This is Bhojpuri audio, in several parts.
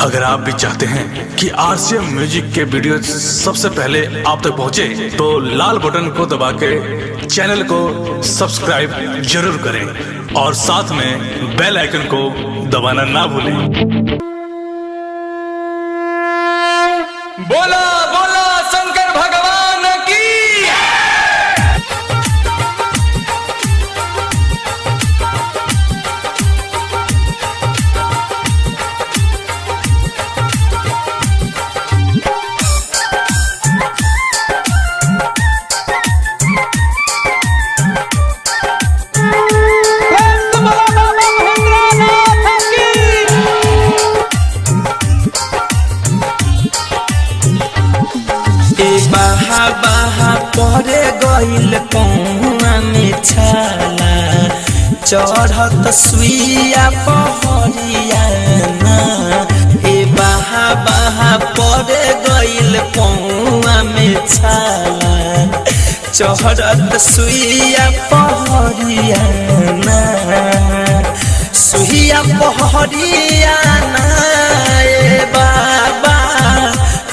अगर आप भी चाहते हैं कि आरसीएम म्यूजिक के वीडियो सबसे पहले आप तक पहुंचे, तो लाल बटन को दबा के चैनल को सब्सक्राइब जरूर करें और साथ में बेल आइकन को दबाना ना भूलें। बोला बोला शंकर भगवान की। बाहा बाहा परे गइल कौआ में छाला चढ़त सुइया पहरियाना। ए बाहा बाहा परे गइल कौआ में छाला चढ़त सुइया पहरियाना। सुइया पहरियाना ए बाबा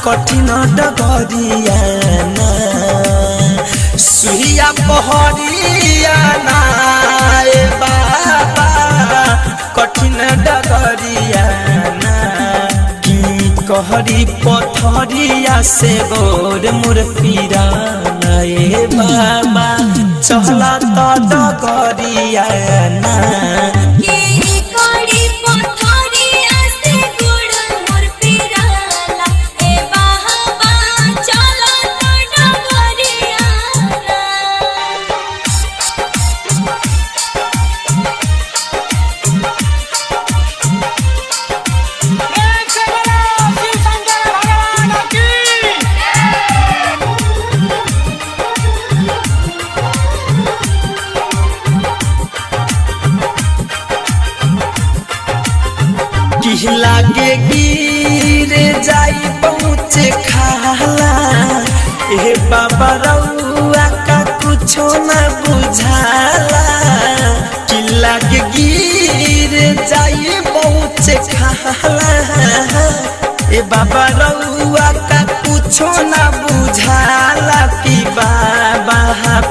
कठिन डगरियाना। सुइया पहरियाना ए बाबा कठिन डगरियाना। की कहरी पथरिया से गोर मोर पीराना ए बाबा चला तो डगरियाना। लागे गिर जाई पहुँचे खाला ए बाबा रउआ का कुछो न बुझाला। कि लागे गिर जाई पहुँचे खाला ए बाबा रउआ का कुछो न बुझाला। कि बाबा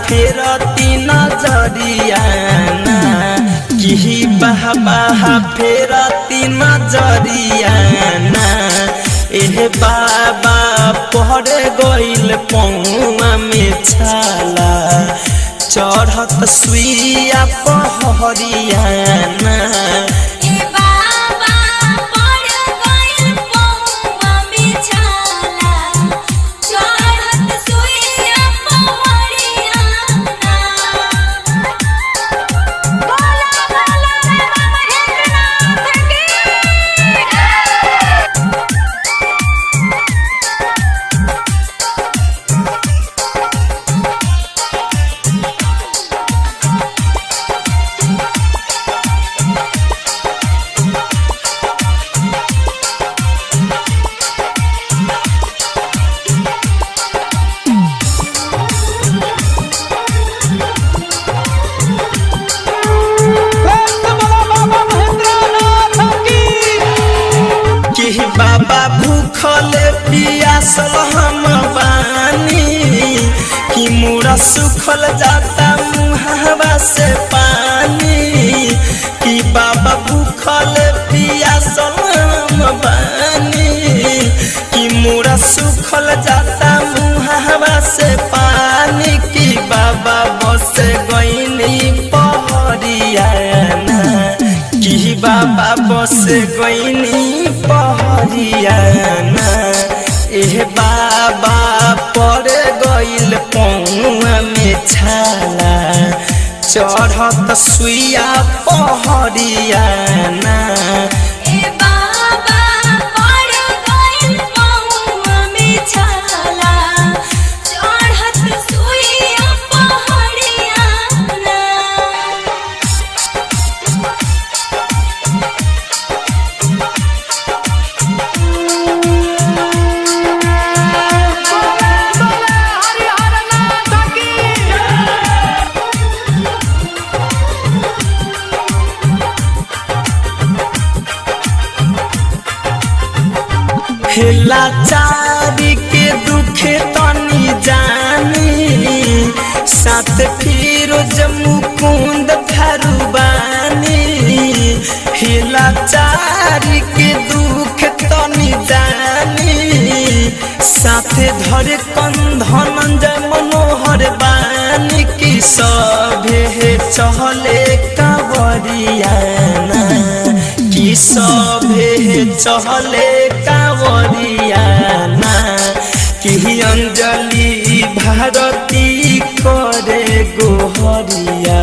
फेरती नजरियाना। कि बाबा फेरती नजरियाना। एह बाबा पहर गइल पौआ में छाला चढ़त सुइया पहरियाना। बाबा भूखल पियासल हम बानी। कि मुड़ा सुखल जाता मुहावा से पानी। कि बाबा भूखल पियासल हम बानी। कि मुड़ा सुखल जाता मुहावा से पानी। कि बाबा बस गइनी पहरियाना। कि बाबा बस गइनी पहरियाना। एह बाबा पर गइल पौआ में छाला चढ़त सुइया पहरियाना। हेला चारी के दुखे तनी जानी साथ फिरोज मुकुंद फरुबानी हेला चारी के दुख तनी जानी साथे धरे कंधनंजय मनोहर बानी की सभे चहले कांवरियाना की सभे चहले कांवरियाना की अंजलि भारती करे गोहरिया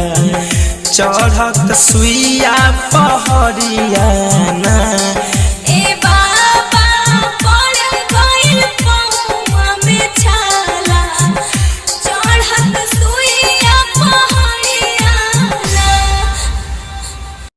चढ़त सुइया पहरिया